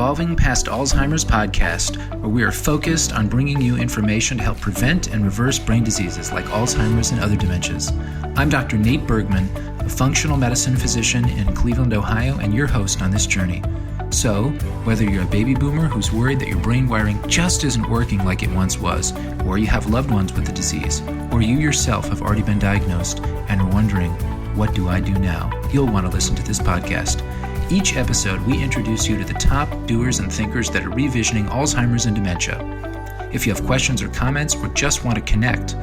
Evolving Past Alzheimer's podcast, where we are focused on bringing you information to help prevent and reverse brain diseases like Alzheimer's and other dementias. I'm Dr. Nate Bergman, a functional medicine physician in Cleveland, Ohio, and your host on this journey. So, whether you're a baby boomer who's worried that your brain wiring just isn't working like it once was, or you have loved ones with the disease, or you yourself have already been diagnosed and are wondering, what do I do now? You'll want to listen to this podcast. Each episode, we introduce you to the top doers and thinkers that are revisioning Alzheimer's and dementia. If you have questions or comments or just want to connect,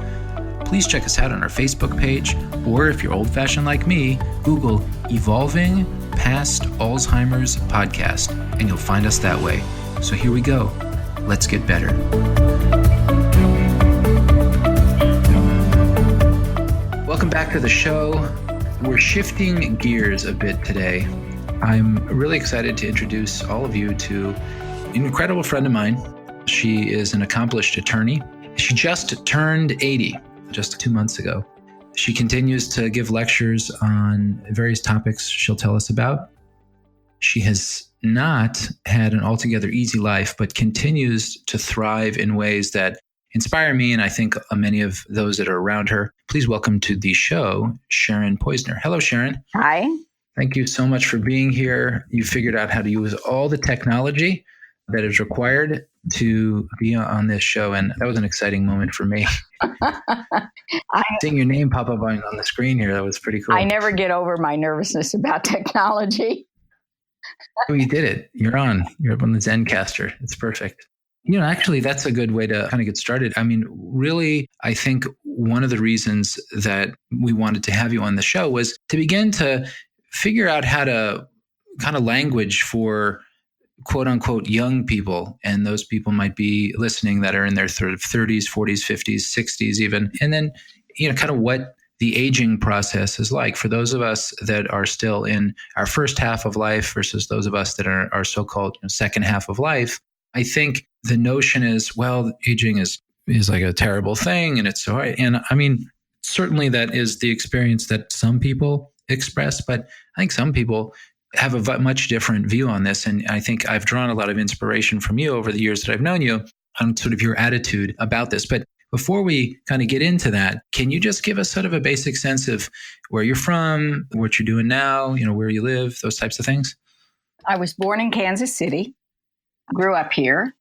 please check us out on our Facebook page, or if you're old-fashioned like me, Google Evolving Past Alzheimer's podcast, and you'll find us that way. So here we go. Let's get better. Welcome back to the show. We're shifting gears a bit today. I'm really excited to introduce all of you to an incredible friend of mine. She is an accomplished attorney. She just turned 80 just 2 months ago. She continues to give lectures on various topics she'll tell us about. She has not had an altogether easy life, but continues to thrive in ways that inspire me, and I think many of those that are around her. Please welcome to the show, Sharon Poisner. Hello, Sharon. Hi. Thank you so much for being here. You figured out how to use all the technology that is required to be on this show, and that was an exciting moment for me. Seeing your name pop up on the screen here, that was pretty cool. I never get over my nervousness about technology. Oh, you did it. You're on. You're up on the Zencaster. It's perfect. You know, actually, that's a good way to kind of get started. I mean, really, I think one of the reasons that we wanted to have you on the show was to begin to figure out how to kind of language for quote unquote young people. And those people might be listening that are in their 30s, 40s, 50s, 60s even. And then, you know, kind of what the aging process is like for those of us that are still in our first half of life versus those of us that are so-called second half of life. I think the notion is, well, aging is like a terrible thing and it's so hard. And I mean, certainly that is the experience that some people express, but I think some people have a much different view on this. And I think I've drawn a lot of inspiration from you over the years that I've known you on sort of your attitude about this. But before we kind of get into that, can you just give us sort of a basic sense of where you're from, what you're doing now, you know, where you live, those types of things? I was born in Kansas City, grew up here.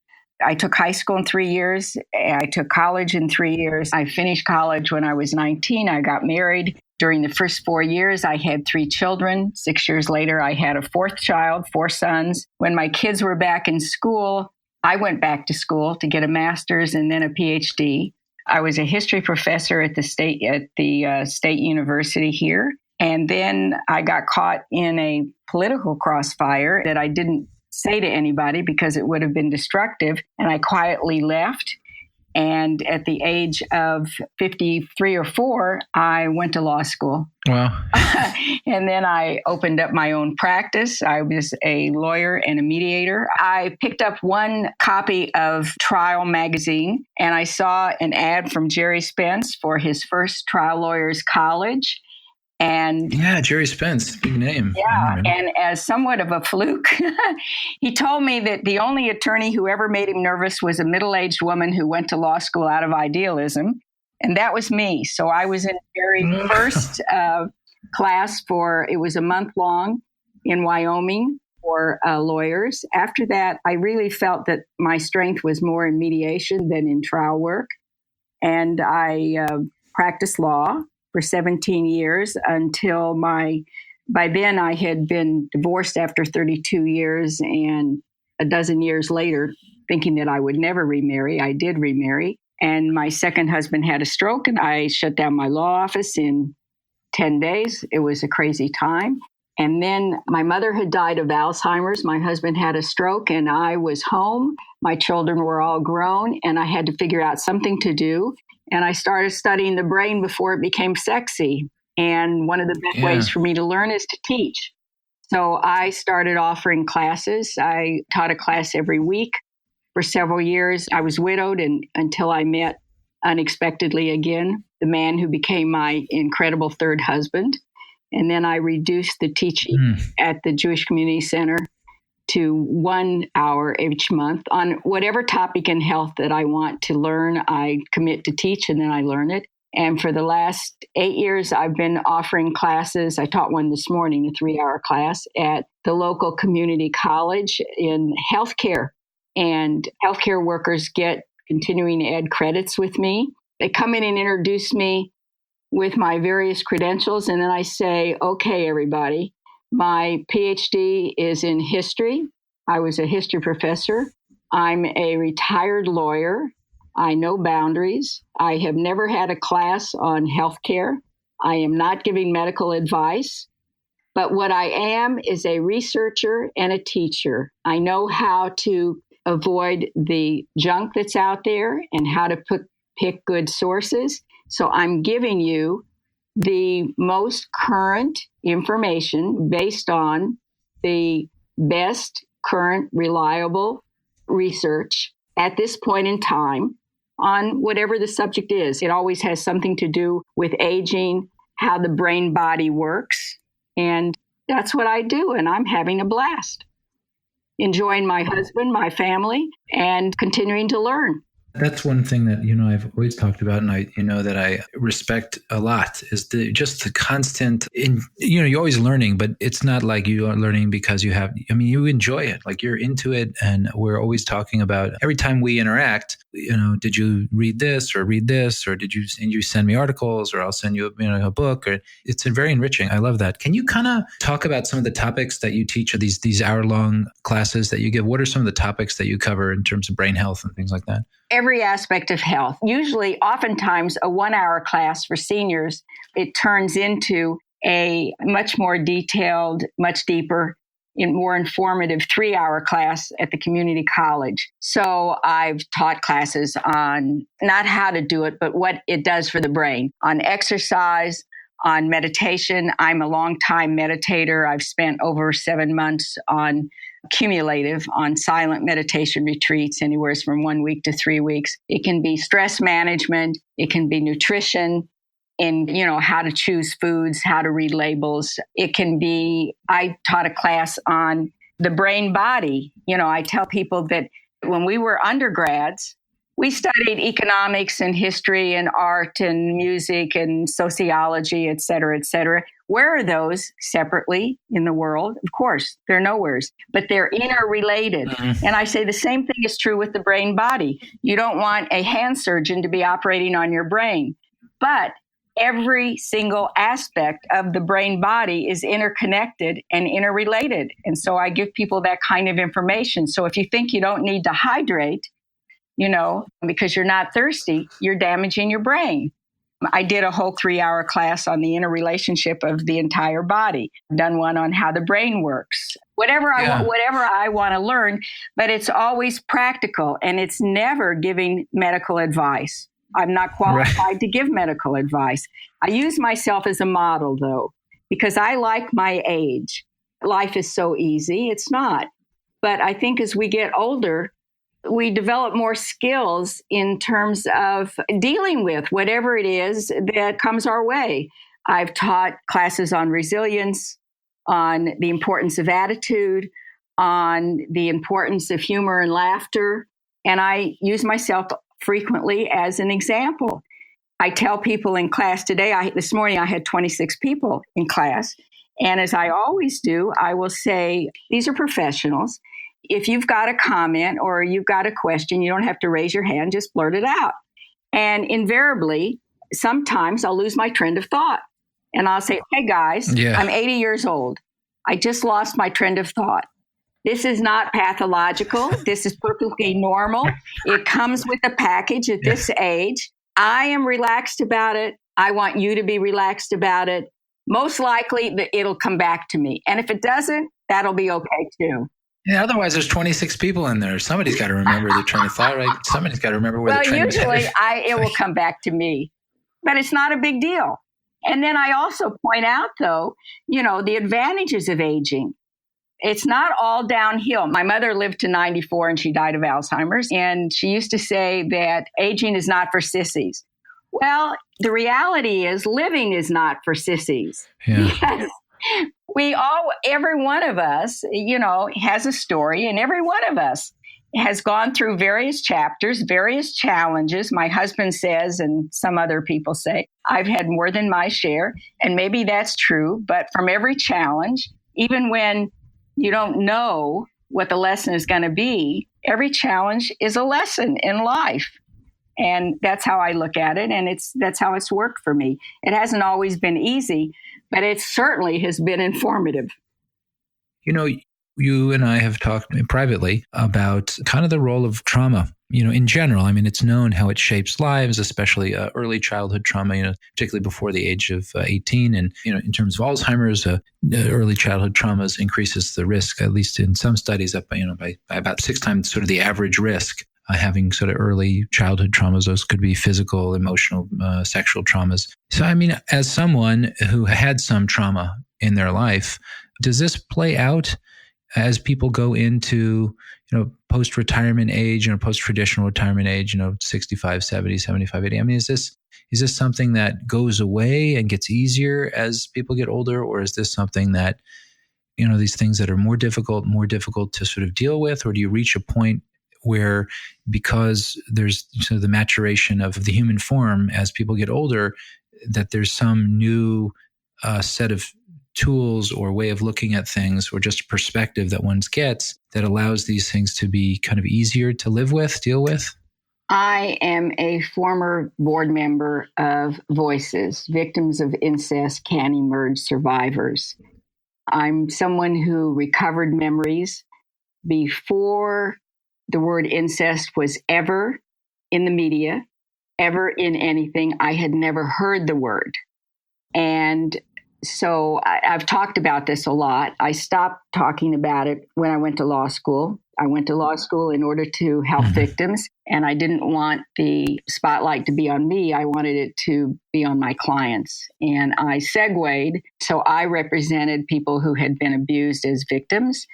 I took high school in 3 years. I took college in 3 years. I finished college when I was 19. I got married. During the first 4 years, I had 3 children. 6 years later, I had a 4th child, 4 sons. When my kids were back in school, I went back to school to get a master's and then a PhD. I was a history professor at the state university here. And then I got caught in a political crossfire that I didn't say to anybody because it would have been destructive. And I quietly left. And at the age of 53 or 4, I went to law school. Wow. And then I opened up my own practice. I was a lawyer and a mediator. I picked up one copy of Trial magazine, and I saw an ad from Jerry Spence for his first Trial Lawyers College. And yeah, Jerry Spence, big name. Yeah, and as somewhat of a fluke, he told me that the only attorney who ever made him nervous was a middle-aged woman who went to law school out of idealism, and that was me. So I was in the very first class it was a month long in Wyoming for lawyers. After that, I really felt that my strength was more in mediation than in trial work, and I practiced law for 17 years until by then I had been divorced after 32 years, and a dozen years later, thinking that I would never remarry, I did remarry. And my second husband had a stroke, and I shut down my law office in 10 days. It was a crazy time. And then my mother had died of Alzheimer's. My husband had a stroke, and I was home. My children were all grown, and I had to figure out something to do. And I started studying the brain before it became sexy. And one of the best ways for me to learn is to teach. So I started offering classes. I taught a class every week for several years. I was widowed until I met unexpectedly again the man who became my incredible third husband. And then I reduced the teaching at the Jewish Community Center to 1 hour each month on whatever topic in health that I want to learn. I commit to teach and then I learn it. And for the last 8 years, I've been offering classes. I taught one this morning, a 3-hour class at the local community college in healthcare. And healthcare workers get continuing ed credits with me. They come in and introduce me with my various credentials. And then I say, okay, everybody, my PhD is in history. I was a history professor. I'm a retired lawyer. I know boundaries. I have never had a class on healthcare. I am not giving medical advice. But what I am is a researcher and a teacher. I know how to avoid the junk that's out there and how to pick good sources. So I'm giving you the most current information based on the best current reliable research at this point in time on whatever the subject is. It always has something to do with aging, how the brain body works. And that's what I do. And I'm having a blast, enjoying my husband, my family, and continuing to learn. That's one thing that, I've always talked about, and that I respect a lot is just the constant, you're always learning, but it's not like you are learning because you enjoy it, like you're into it. And we're always talking about every time we interact, did you read this, or did you send me articles, or I'll send you a book, or it's very enriching. I love that. Can you kind of talk about some of the topics that you teach, or these hour-long classes that you give? What are some of the topics that you cover in terms of brain health and things like that? Every aspect of health. Usually, oftentimes, a 1-hour class for seniors, it turns into a much more detailed, much deeper, and more informative 3-hour class at the community college. So I've taught classes on not how to do it, but what it does for the brain, on exercise, on meditation. I'm a long-time meditator. I've spent over 7 months on cumulative, on silent meditation retreats, anywhere from 1 week to 3 weeks. It can be stress management. It can be nutrition, and how to choose foods, how to read labels. It can be, I taught a class on the brain body. I tell people that when we were undergrads, we studied economics and history and art and music and sociology, et cetera, et cetera. Where are those separately in the world? Of course, they're nowheres, but they're interrelated. Mm-hmm. And I say the same thing is true with the brain body. You don't want a hand surgeon to be operating on your brain, but every single aspect of the brain body is interconnected and interrelated. And so I give people that kind of information. So if you think you don't need to hydrate, because you're not thirsty, you're damaging your brain. I did a whole 3-hour class on the interrelationship of the entire body. I've done one on how the brain works. Whatever I want to learn, but it's always practical, and it's never giving medical advice. I'm not qualified to give medical advice. I use myself as a model, though, because I like my age. Life is so easy. It's not. But I think as we get older, we develop more skills in terms of dealing with whatever it is that comes our way. I've taught classes on resilience, on the importance of attitude, on the importance of humor and laughter. And I use myself frequently as an example. I tell people in class today, this morning I had 26 people in class. And as I always do, I will say, these are professionals. If you've got a comment or you've got a question, you don't have to raise your hand, just blurt it out. And invariably, sometimes I'll lose my trend of thought. And I'll say, hey guys, I'm 80 years old. I just lost my trend of thought. This is not pathological. This is perfectly normal. It comes with a package at this age. I am relaxed about it. I want you to be relaxed about it. Most likely it'll come back to me. And if it doesn't, that'll be okay too. Yeah, otherwise there's 26 people in there. Somebody's got to remember their train of thought, right? Somebody's got to remember where the train usually it will come back to me, but it's not a big deal. And then I also point out, though, the advantages of aging. It's not all downhill. My mother lived to 94 and she died of Alzheimer's. And she used to say that aging is not for sissies. Well, the reality is living is not for sissies. Yeah. Yes. Every one of us, has a story, and every one of us has gone through various chapters, various challenges. My husband says, and some other people say, I've had more than my share. And maybe that's true. But from every challenge, even when you don't know what the lesson is going to be, every challenge is a lesson in life. And that's how I look at it. And that's how it's worked for me. It hasn't always been easy, but it certainly has been informative. You and I have talked privately about kind of the role of trauma, in general. I mean, it's known how it shapes lives, especially early childhood trauma, particularly before the age of 18. And, in terms of Alzheimer's, early childhood traumas increases the risk, at least in some studies, up by about 6 times sort of the average risk. Having sort of early childhood traumas, those could be physical, emotional, sexual traumas. So, I mean, as someone who had some trauma in their life, does this play out as people go into, post-retirement age, post-traditional retirement age, 65, 70, 75, 80? I mean, is this something that goes away and gets easier as people get older? Or is this something that, these things that are more difficult to sort of deal with? Or do you reach a point where, because there's sort of the maturation of the human form as people get older, that there's some new set of tools or way of looking at things, or just perspective that one gets that allows these things to be kind of easier to live with, deal with? I am a former board member of Voices, Victims of Incest Can Emerge Survivors. I'm someone who recovered memories before the word incest was ever in the media, ever in anything. I had never heard the word. And so I've talked about this a lot. I stopped talking about it when I went to law school. I went to law school in order to help victims, and I didn't want the spotlight to be on me. I wanted it to be on my clients. And I segued. So I represented people who had been abused as victims,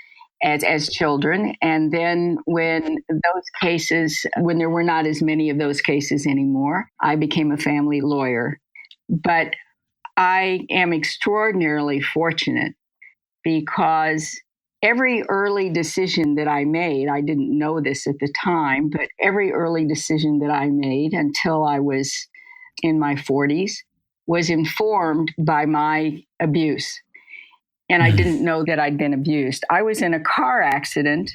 as children. And then when there were not as many of those cases anymore, I became a family lawyer. But I am extraordinarily fortunate because every early decision that I made, I didn't know this at the time, but every early decision that I made until I was in my 40s was informed by my abuse. And I didn't know that I'd been abused. I was in a car accident.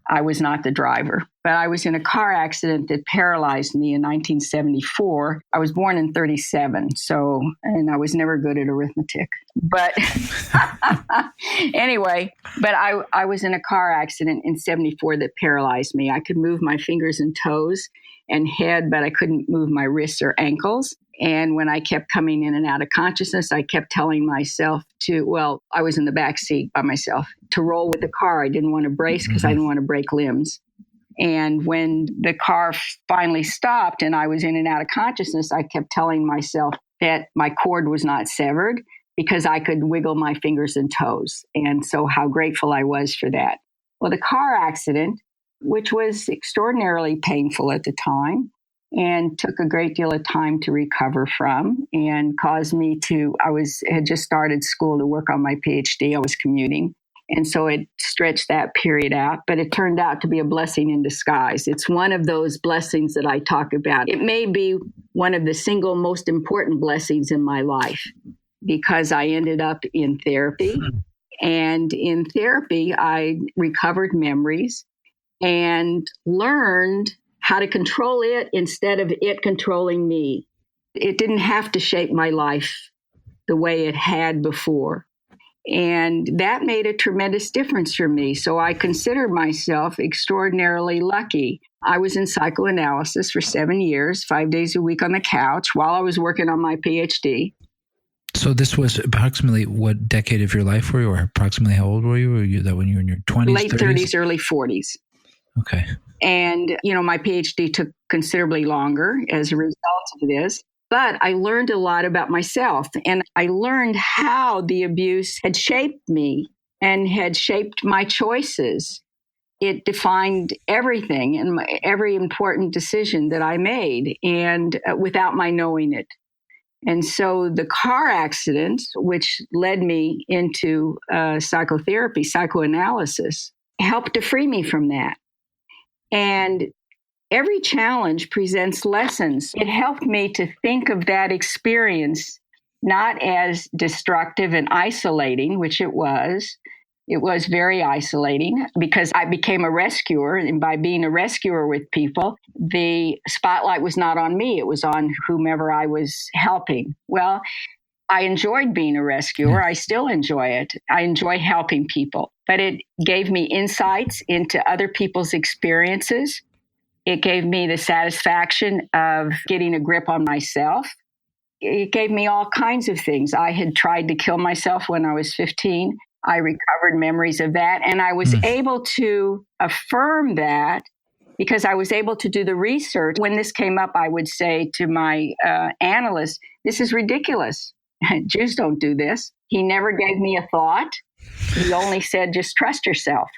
I was not the driver, but I was in a car accident that paralyzed me in 1974. I was born in 1937, and I was never good at arithmetic. But anyway, I was in a car accident in 1974 that paralyzed me. I could move my fingers and toes and head, but I couldn't move my wrists or ankles. And when I kept coming in and out of consciousness, I kept telling myself I was in the back seat by myself, to roll with the car. I didn't want to brace because I didn't want to break limbs. And when the car finally stopped and I was in and out of consciousness, I kept telling myself that my cord was not severed because I could wiggle my fingers and toes. And so how grateful I was for that. Well, the car accident, which was extraordinarily painful at the time, and took a great deal of time to recover from, and caused me had just started school to work on my PhD. I was commuting. And so it stretched that period out, but it turned out to be a blessing in disguise. It's one of those blessings that I talk about. It may be one of the single most important blessings in my life because I ended up in therapy. And in therapy, I recovered memories and learned how to control it instead of it controlling me. It didn't have to shape my life the way it had before. And that made a tremendous difference for me. So I consider myself extraordinarily lucky. I was in psychoanalysis for 7 years, 5 days a week on the couch while I was working on my PhD. So this was approximately what decade of your life were you, or approximately how old were you? Were you that when you were in your 20s, Late 30s, early 40s. Okay. And, my PhD took considerably longer as a result of this. But I learned a lot about myself, and I learned how the abuse had shaped me and had shaped my choices. It defined everything and every important decision that I made, and without my knowing it. And so the car accident, which led me into psychotherapy, psychoanalysis, helped to free me from that. And every challenge presents lessons. It helped me to think of that experience not as destructive and isolating, which it was. It was very isolating because I became a rescuer. And by being a rescuer with people, the spotlight was not on me. It was on whomever I was helping. Well, I enjoyed being a rescuer. I still enjoy it. I enjoy helping people. But it gave me insights into other people's experiences. It gave me the satisfaction of getting a grip on myself. It gave me all kinds of things. I had tried to kill myself when I was 15. I recovered memories of that. And I was able to affirm that because I was able to do the research. When this came up, I would say to my analyst, this is ridiculous. Jews don't do this. He never gave me a thought. He only said, just trust yourself.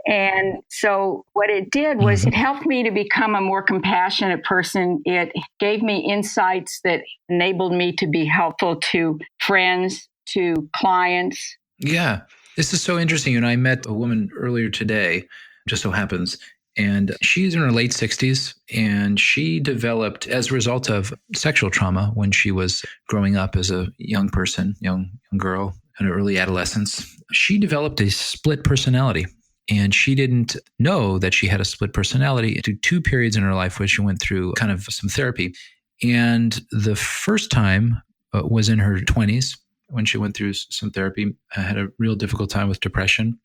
And so what it did was it helped me to become a more compassionate person. It gave me insights that enabled me to be helpful to friends, to clients. Yeah, this is so interesting. And I met a woman earlier today, just so happens, and she's in her late 60s, and she developed, as a result of sexual trauma when she was growing up as a young person, young girl in her early adolescence, she developed a split personality. And she didn't know that she had a split personality into 2 periods in her life where she went through kind of some therapy. And the first time was in her 20s when she went through some therapy, had a real difficult time with depression.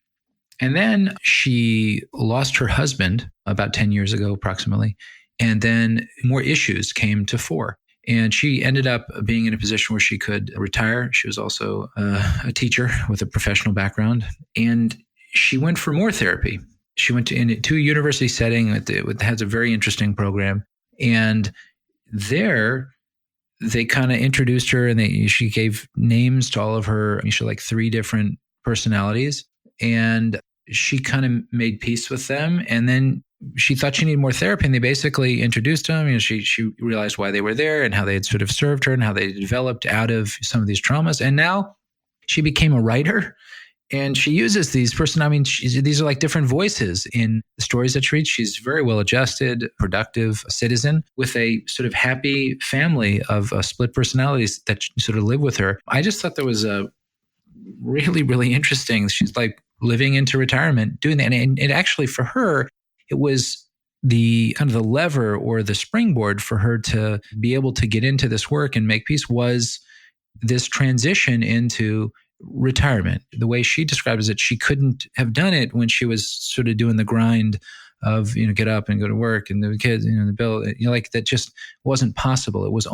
And then she lost her husband about 10 years ago, approximately. And then more issues came to fore. And she ended up being in a position where she could retire. She was also a teacher with a professional background. And she went for more therapy. She went to a university setting that has a very interesting program. And there, they kind of introduced her and she gave names to all of her, she had like 3 different personalities. And she kind of made peace with them. And then she thought she needed more therapy. And they basically introduced them. She realized why they were there and how they had sort of served her and how they developed out of some of these traumas. And now she became a writer. And she uses these these are like different voices in the stories that she reads. She's very well-adjusted, productive citizen with a sort of happy family of split personalities that sort of live with her. I just thought that was a really, really interesting. She's like living into retirement, doing that. And it actually, for her, it was the kind of the lever or the springboard for her to be able to get into this work and make peace was this transition into retirement. The way she describes it, she couldn't have done it when she was sort of doing the grind of, get up and go to work and the kids, the bill, like that just wasn't possible. It was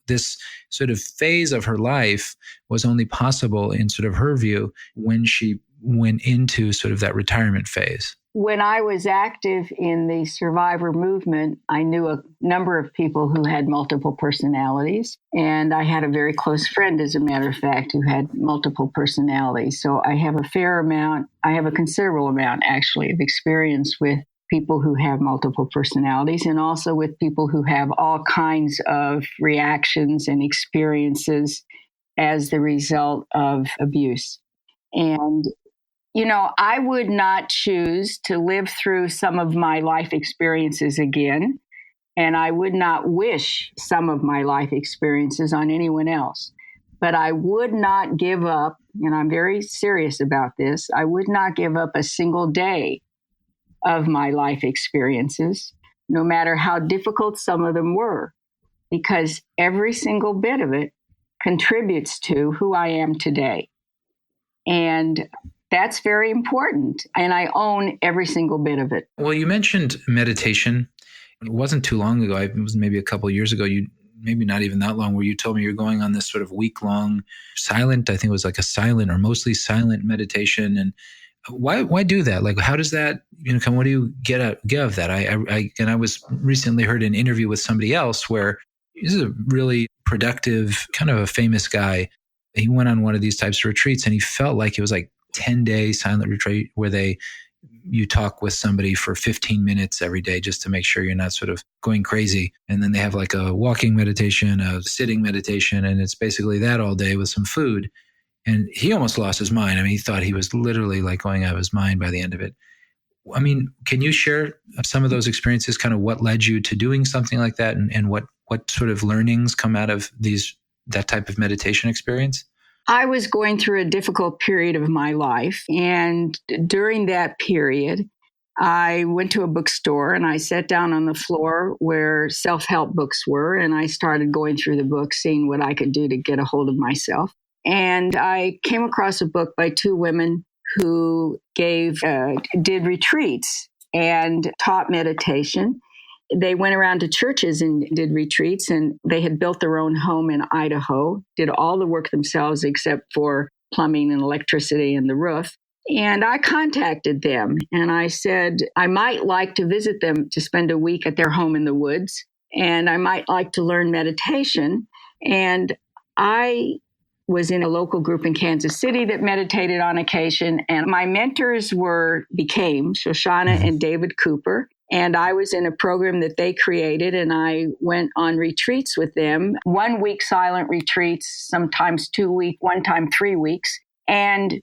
this sort of phase of her life was only possible in sort of her view when she went into sort of that retirement phase. When I was active in the survivor movement, I knew a number of people who had multiple personalities. And I had a very close friend, as a matter of fact, who had multiple personalities. So I have a considerable amount, actually, of experience with people who have multiple personalities and also with people who have all kinds of reactions and experiences as the result of abuse. And I would not choose to live through some of my life experiences again, and I would not wish some of my life experiences on anyone else. But I would not give up, and I'm very serious about this, I would not give up a single day of my life experiences, no matter how difficult some of them were, because every single bit of it contributes to who I am today. And that's very important. And I own every single bit of it. Well, you mentioned meditation. It wasn't too long ago. It was maybe a couple of years ago. Maybe not even that long, where you told me you're going on this sort of week-long silent, I think it was like a silent or mostly silent meditation. And why do that? Like, how does that, what do you get out of that? I was recently heard an interview with somebody else where this is a really productive, kind of a famous guy. He went on one of these types of retreats and he felt like it was like 10-day silent retreat where they you talk with somebody for 15 minutes every day just to make sure you're not sort of going crazy. And then they have like a walking meditation, a sitting meditation, and it's basically that all day with some food. And he almost lost his mind. I mean, he thought he was literally like going out of his mind by the end of it. I mean, can you share some of those experiences, kind of what led you to doing something like that, and what sort of learnings come out of that type of meditation experience? I was going through a difficult period of my life. And during that period, I went to a bookstore and I sat down on the floor where self-help books were. And I started going through the book, seeing what I could do to get a hold of myself. And I came across a book by two women who did retreats and taught meditation. They went around to churches and did retreats, and they had built their own home in Idaho, did all the work themselves except for plumbing and electricity and the roof. And I contacted them and I said, I might like to visit them to spend a week at their home in the woods, and I might like to learn meditation. And I was in a local group in Kansas City that meditated on occasion, and my mentors became Shoshana and David Cooper. And I was in a program that they created, and I went on retreats with them, 1 week silent retreats, sometimes 2 weeks, one time 3 weeks. And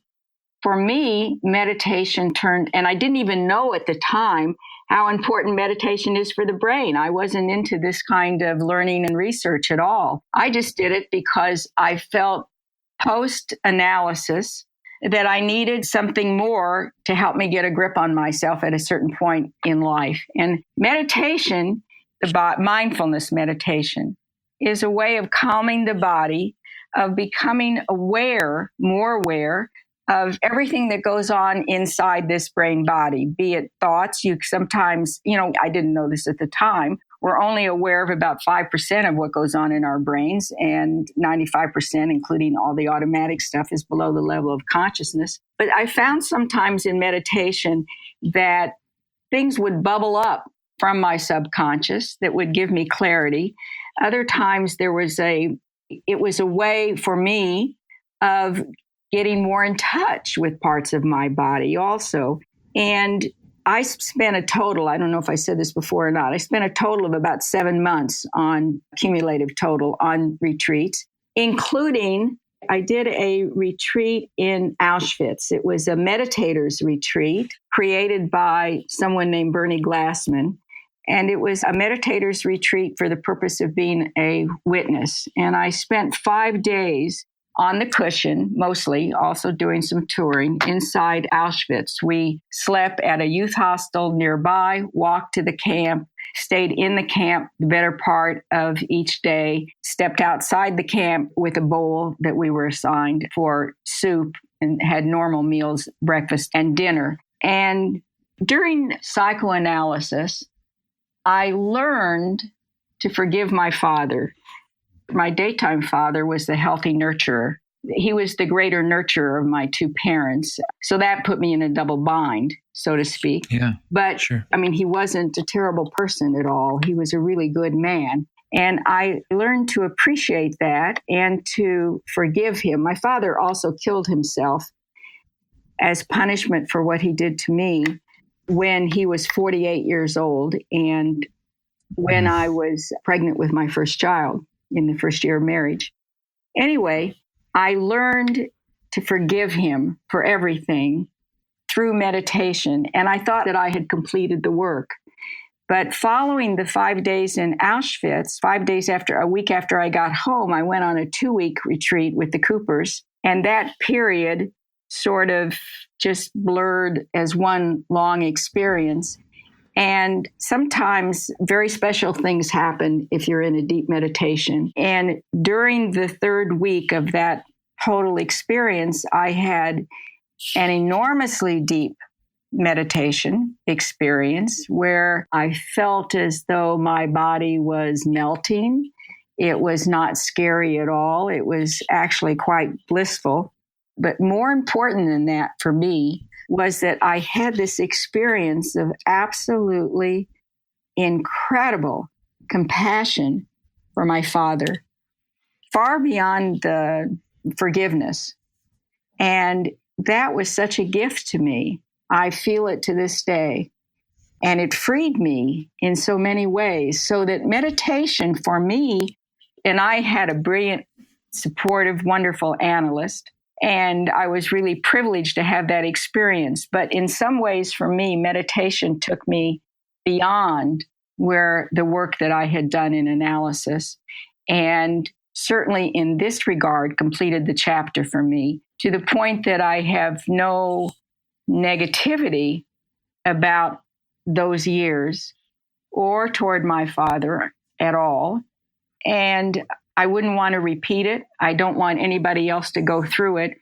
for me, meditation and I didn't even know at the time how important meditation is for the brain. I wasn't into this kind of learning and research at all. I just did it because I felt post-analysis that I needed something more to help me get a grip on myself at a certain point in life. And meditation, mindfulness meditation, is a way of calming the body, of becoming more aware of everything that goes on inside this brain body, be it thoughts. You sometimes, I didn't know this at the time, we're only aware of about 5% of what goes on in our brains, and 95%, including all the automatic stuff, is below the level of consciousness. But I found sometimes in meditation that things would bubble up from my subconscious that would give me clarity. Other times it was a way for me of getting more in touch with parts of my body also. And I spent a total, I don't know if I said this before or not, I spent a total of about 7 months cumulative total on retreats, including I did a retreat in Auschwitz. It was a meditators retreat created by someone named Bernie Glassman. And it was a meditators retreat for the purpose of being a witness. And I spent 5 days on the cushion, mostly, also doing some touring inside Auschwitz. We slept at a youth hostel nearby, walked to the camp, stayed in the camp the better part of each day, stepped outside the camp with a bowl that we were assigned for soup, and had normal meals, breakfast and dinner. And during psychoanalysis, I learned to forgive my father. My daytime father was the healthy nurturer. He was the greater nurturer of my two parents. So that put me in a double bind, so to speak. Yeah, but sure. I mean, he wasn't a terrible person at all. He was a really good man. And I learned to appreciate that and to forgive him. My father also killed himself as punishment for what he did to me when he was 48 years old and when I was pregnant with my first child in the first year of marriage. Anyway, I learned to forgive him for everything through meditation, and I thought that I had completed the work. But following the 5 days in Auschwitz, a week after I got home, I went on a 2-week retreat with the Coopers, and that period sort of just blurred as one long experience. And sometimes very special things happen if you're in a deep meditation. And during the 3rd week of that total experience, I had an enormously deep meditation experience where I felt as though my body was melting. It was not scary at all. It was actually quite blissful. But more important than that for me was that I had this experience of absolutely incredible compassion for my father, far beyond the forgiveness. And that was such a gift to me I feel it to this day. And it freed me in so many ways. So that meditation for me, and I had a brilliant, supportive, wonderful analyst. And I was really privileged to have that experience. But in some ways, for me, meditation took me beyond where the work that I had done in analysis. And certainly in this regard, completed the chapter for me to the point that I have no negativity about those years or toward my father at all. And I wouldn't want to repeat it. I don't want anybody else to go through it.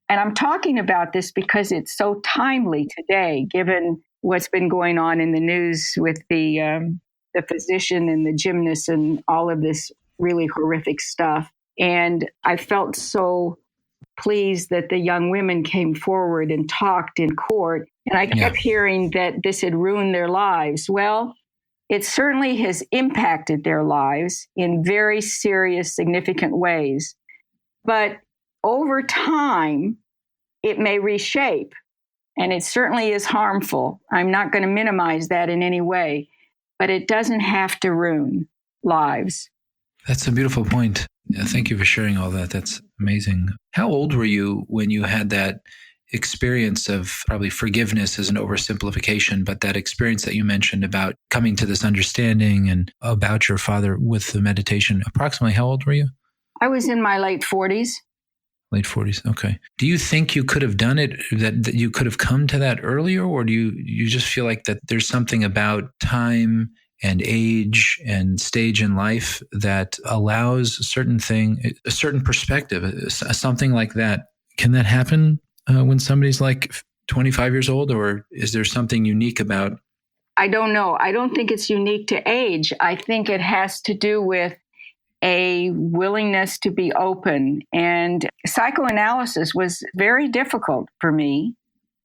And I'm talking about this because it's so timely today, given what's been going on in the news with the physician and the gymnast and all of this really horrific stuff. And I felt so pleased that the young women came forward and talked in court. And I kept hearing that this had ruined their lives. Well, it certainly has impacted their lives in very serious, significant ways. But over time, it may reshape, and it certainly is harmful. I'm not going to minimize that in any way, but it doesn't have to ruin lives. That's a beautiful point. Thank you for sharing all that. That's amazing. How old were you when you had that experience of, probably forgiveness is an oversimplification, but that experience that you mentioned about coming to this understanding and about your father with the meditation? Approximately how old were you? I was in my late 40s. Late 40s. Okay. Do you think you could have done it, that you could have come to that earlier? Or do you just feel like that there's something about time and age and stage in life that allows a certain perspective, something like that? Can that happen when somebody's like 25 years old, or is there something unique about? I don't know. I don't think it's unique to age. I think it has to do with a willingness to be open. And psychoanalysis was very difficult for me.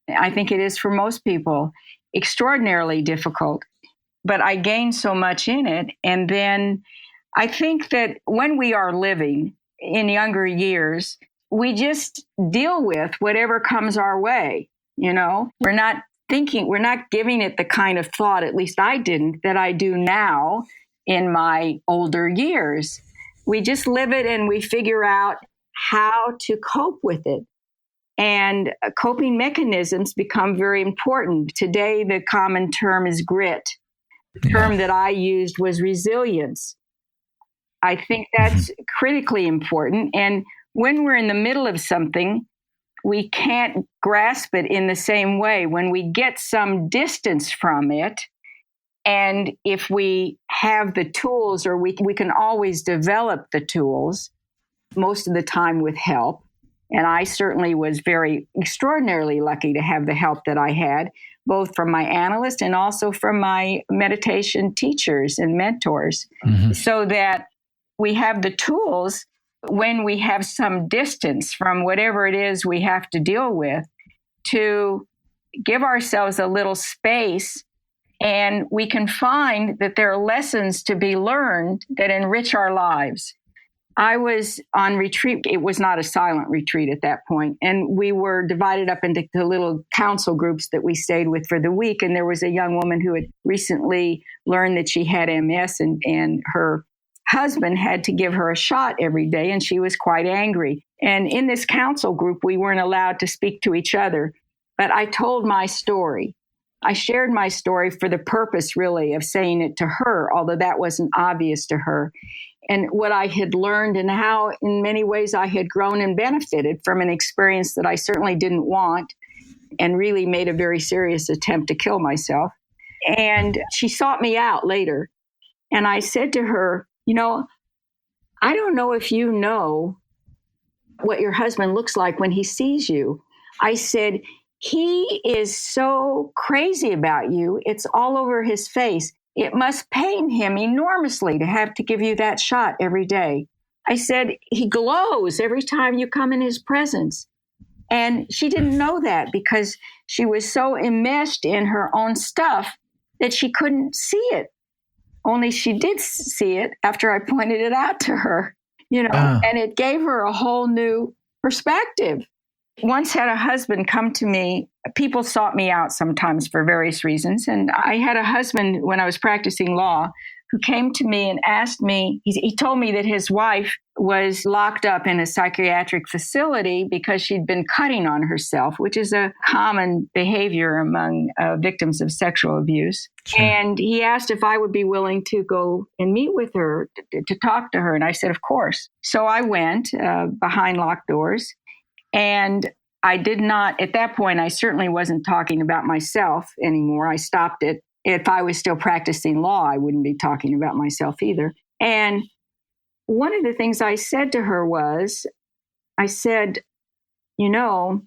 I think it is for most people, extraordinarily difficult. But I gained so much in it. And then I think that when we are living in younger years, we just deal with whatever comes our way. You know, we're not giving it the kind of thought, at least I didn't, that I do now in my older years. We just live it and we figure out how to cope with it. And coping mechanisms become very important. Today, the common term is grit. The term that I used was resilience. I think that's critically important. And when we're in the middle of something, we can't grasp it in the same way. When we get some distance from it, and if we have the tools, or we can always develop the tools, most of the time with help. And I certainly was very extraordinarily lucky to have the help that I had, both from my analyst and also from my meditation teachers and mentors, so that we have the tools when we have some distance from whatever it is we have to deal with, to give ourselves a little space. And we can find that there are lessons to be learned that enrich our lives. I was on retreat. It was not a silent retreat at that point. And we were divided up into the little council groups that we stayed with for the week. And there was a young woman who had recently learned that she had MS, and her husband had to give her a shot every day. And she was quite angry. And in this council group, we weren't allowed to speak to each other. But I told my story. I shared my story for the purpose, really, of saying it to her, although that wasn't obvious to her. And what I had learned, and how in many ways I had grown and benefited from an experience that I certainly didn't want, and really made a very serious attempt to kill myself. And she sought me out later. And I said to her, you know, I don't know if you know what your husband looks like when he sees you. I said, he is so crazy about you. It's all over his face. It must pain him enormously to have to give you that shot every day. I said, he glows every time you come in his presence. And she didn't know that because she was so enmeshed in her own stuff that she couldn't see it. Only she did see it after I pointed it out to her, you know, and it gave her a whole new perspective. Once had a husband come to me people sought me out sometimes for various reasons. And I had a husband when I was practicing law who came to me and asked me, he told me that his wife was locked up in a psychiatric facility because she'd been cutting on herself, which is a common behavior among victims of sexual abuse. Sure. And he asked if I would be willing to go and meet with her, to talk to her. And I said, of course. So I went behind locked doors. And I did not, at that point, I certainly wasn't talking about myself anymore. I stopped it. If I was still practicing law, I wouldn't be talking about myself either. And one of the things I said to her was, I said, you know,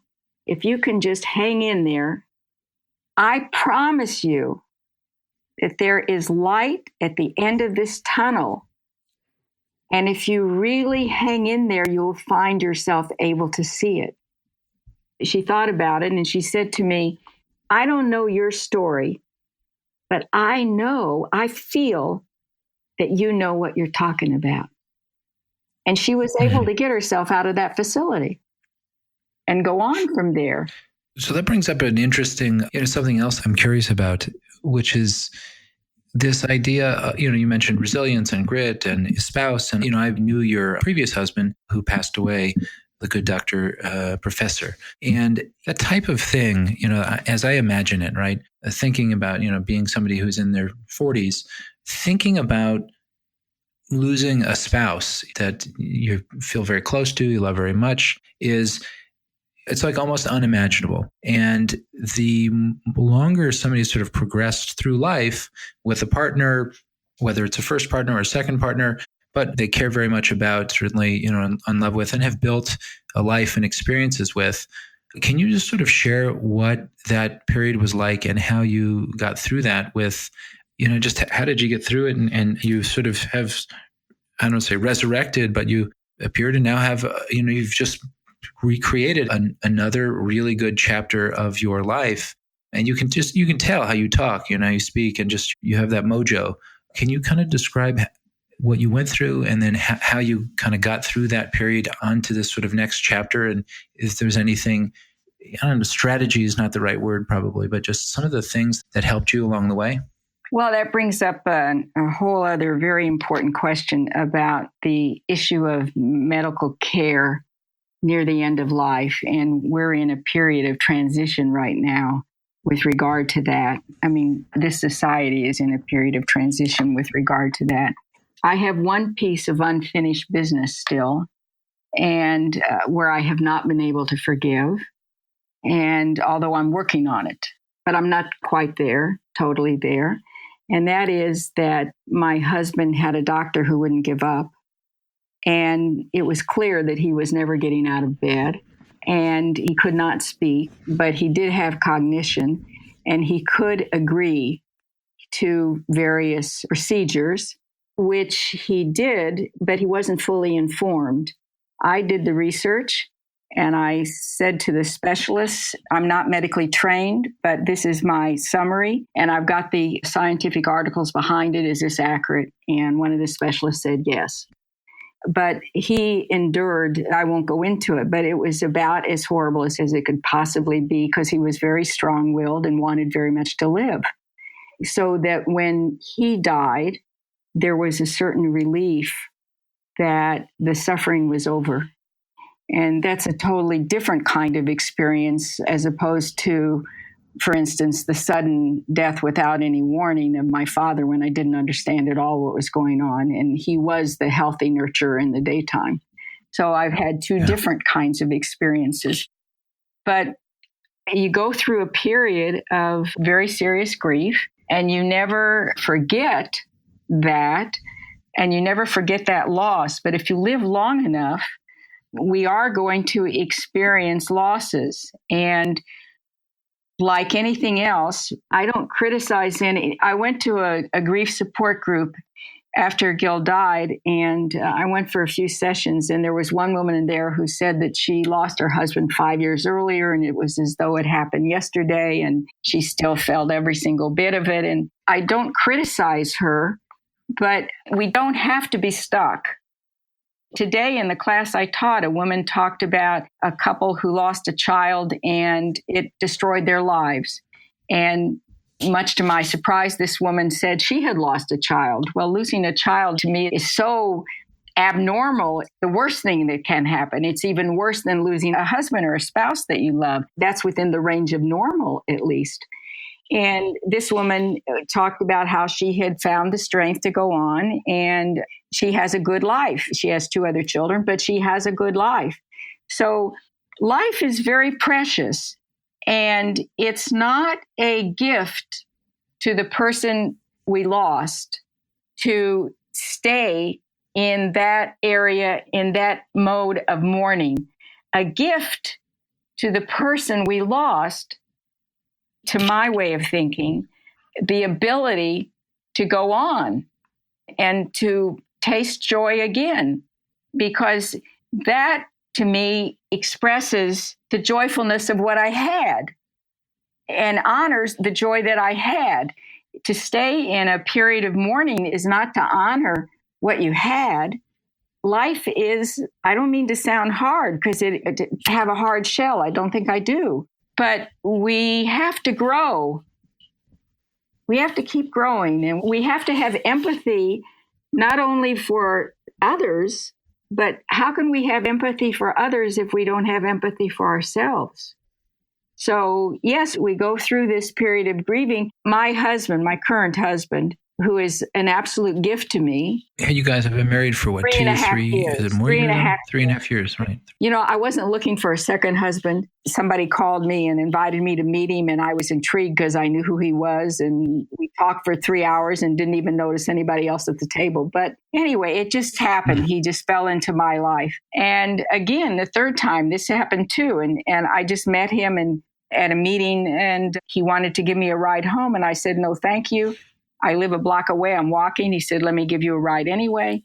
if you can just hang in there, I promise you that there is light at the end of this tunnel. And if you really hang in there, you'll find yourself able to see it. She thought about it and she said to me, I don't know your story, but I feel that you know what you're talking about. And she was able to get herself out of that facility and go on from there. So that brings up an interesting, something else I'm curious about, which is this idea, you mentioned resilience and grit and spouse. And, I knew your previous husband who passed away, the good doctor, professor. And that type of thing, as I imagine it, right? Thinking about, being somebody who's in their 40s, thinking about losing a spouse that you feel very close to, you love very much, it's like almost unimaginable. And the longer somebody sort of progressed through life with a partner, whether it's a first partner or a second partner, but they care very much about, certainly, in love with and have built a life and experiences with. Can you just sort of share what that period was like and how you got through that with, just how did you get through it? And you sort of have, I don't say resurrected, but you appear to now have, you've just recreated another really good chapter of your life. And you can tell how you talk, how you speak, and just, you have that mojo. Can you kind of describe what you went through and then how you kind of got through that period onto this sort of next chapter? And if there's anything, I don't know, strategy is not the right word probably, but just some of the things that helped you along the way? Well, that brings up a whole other very important question about the issue of medical care near the end of life. And we're in a period of transition right now with regard to that. I mean, this society is in a period of transition with regard to that. I have one piece of unfinished business still, and where I have not been able to forgive. And although I'm working on it, but I'm not quite there, totally there. And that is that my husband had a doctor who wouldn't give up. And it was clear that he was never getting out of bed, and he could not speak, but he did have cognition, and he could agree to various procedures, which he did, but he wasn't fully informed. I did the research, and I said to the specialists, I'm not medically trained, but this is my summary, and I've got the scientific articles behind it. Is this accurate? And one of the specialists said yes. But he endured, I won't go into it, but it was about as horrible as it could possibly be, because he was very strong-willed and wanted very much to live. So that when he died, there was a certain relief that the suffering was over. And that's a totally different kind of experience as opposed to, for instance, the sudden death without any warning of my father when I didn't understand at all what was going on. And he was the healthy nurturer in the daytime. So I've had two different kinds of experiences. But you go through a period of very serious grief, and you never forget that, and you never forget that loss. But if you live long enough, we are going to experience losses. And like anything else, I don't criticize any. I went to a grief support group after Gil died, and I went for a few sessions, and there was one woman in there who said that she lost her husband 5 years earlier, and it was as though it happened yesterday, and she still felt every single bit of it. And I don't criticize her, but we don't have to be stuck Today in the class I taught, a woman talked about a couple who lost a child and it destroyed their lives. And much to my surprise, this woman said she had lost a child. Well, losing a child to me is so abnormal, the worst thing that can happen. It's even worse than losing a husband or a spouse that you love. That's within the range of normal, at least. And this woman talked about how she had found the strength to go on, and she has a good life. She has 2 other children, but she has a good life. So life is very precious, and it's not a gift to the person we lost to stay in that area, in that mode of mourning. A gift to the person we lost, to my way of thinking, the ability to go on and to taste joy again, because that to me expresses the joyfulness of what I had and honors the joy that I had. To stay in a period of mourning is not to honor what you had. Life is, I don't mean to sound hard because it have a hard shell. I don't think I do. But we have to grow. We have to keep growing, and we have to have empathy, not only for others, but how can we have empathy for others if we don't have empathy for ourselves? So, yes, we go through this period of grieving. My husband, my current husband, who is an absolute gift to me. You guys have been married for what, 3.5 years. Is it more years? 3.5 years, right? You know, I wasn't looking for a second husband. Somebody called me and invited me to meet him, and I was intrigued because I knew who he was. And we talked for 3 hours and didn't even notice anybody else at the table. But anyway, it just happened. He just fell into my life. And again, the third time, this happened too. And I just met him at a meeting, and he wanted to give me a ride home. And I said, no, thank you. I live a block away. I'm walking. He said, let me give you a ride anyway.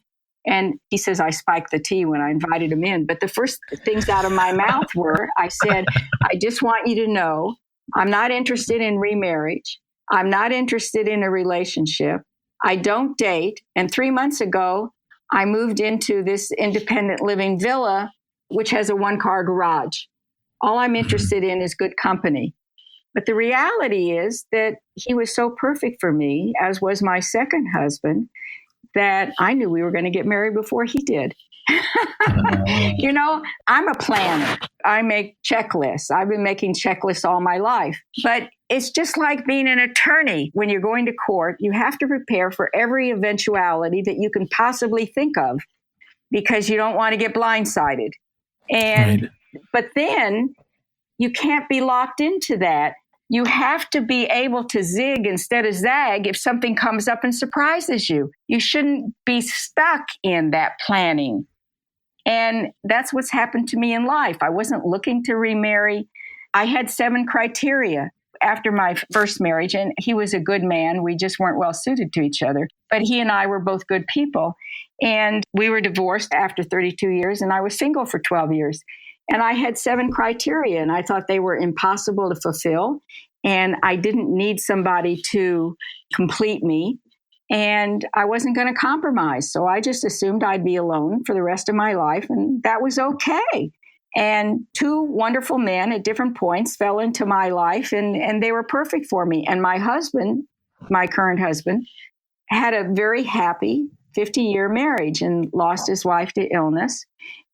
And he says, I spiked the tea when I invited him in. But the first things out of my mouth were, I said, I just want you to know, I'm not interested in remarriage. I'm not interested in a relationship. I don't date. And 3 months ago, I moved into this independent living villa, which has a 1-car garage. All I'm interested in is good company. But the reality is that he was so perfect for me, as was my second husband, that I knew we were going to get married before he did. You know, I'm a planner. I make checklists. I've been making checklists all my life. But it's just like being an attorney. When you're going to court, you have to prepare for every eventuality that you can possibly think of, because you don't want to get blindsided. And right. But then you can't be locked into that. You have to be able to zig instead of zag if something comes up and surprises you. You shouldn't be stuck in that planning. And that's what's happened to me in life. I wasn't looking to remarry. I had 7 criteria after my first marriage, and he was a good man. We just weren't well suited to each other. But he and I were both good people. And we were divorced after 32 years, and I was single for 12 years. And I had 7 criteria, and I thought they were impossible to fulfill. And I didn't need somebody to complete me. And I wasn't going to compromise. So I just assumed I'd be alone for the rest of my life. And that was okay. And 2 wonderful men at different points fell into my life, and they were perfect for me. And my husband, my current husband, had a very happy 50-year marriage and lost his wife to illness.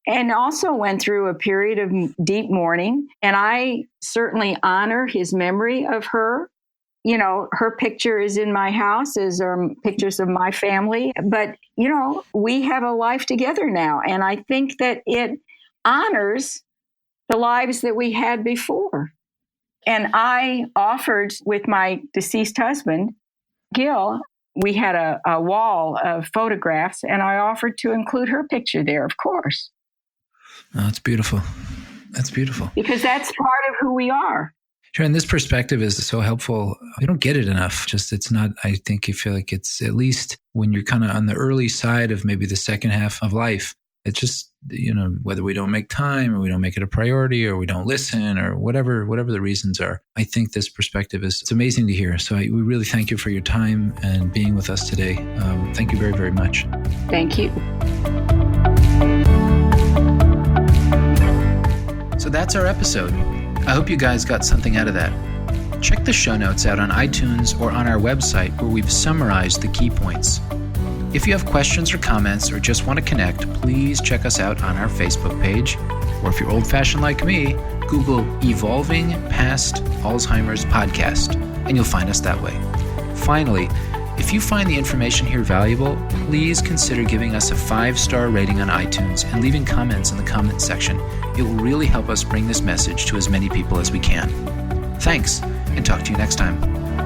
And also went through a period of deep mourning. And I certainly honor his memory of her. You know, her picture is in my house, as are pictures of my family. But, you know, we have a life together now. And I think that it honors the lives that we had before. And I offered with my deceased husband, Gil, we had a wall of photographs, and I offered to include her picture there, of course. Oh, that's beautiful. That's beautiful. Because that's part of who we are. Sharon, this perspective is so helpful. We don't get it enough. Just it's not, I think you feel like it's, at least when you're kind of on the early side of maybe the second half of life, it's just, you know, whether we don't make time or we don't make it a priority or we don't listen or whatever the reasons are. I think this perspective it's amazing to hear. So we really thank you for your time and being with us today. Thank you very, very much. Thank you. that's our episode. I hope you guys got something out of that. Check the show notes out on iTunes or on our website where we've summarized the key points. If you have questions or comments or just want to connect, please check us out on our Facebook page. Or if you're old-fashioned like me, Google Evolving Past Alzheimer's Podcast, and you'll find us that way. Finally, if you find the information here valuable, please consider giving us a 5-star rating on iTunes and leaving comments in the comment section. It will really help us bring this message to as many people as we can. Thanks, and talk to you next time.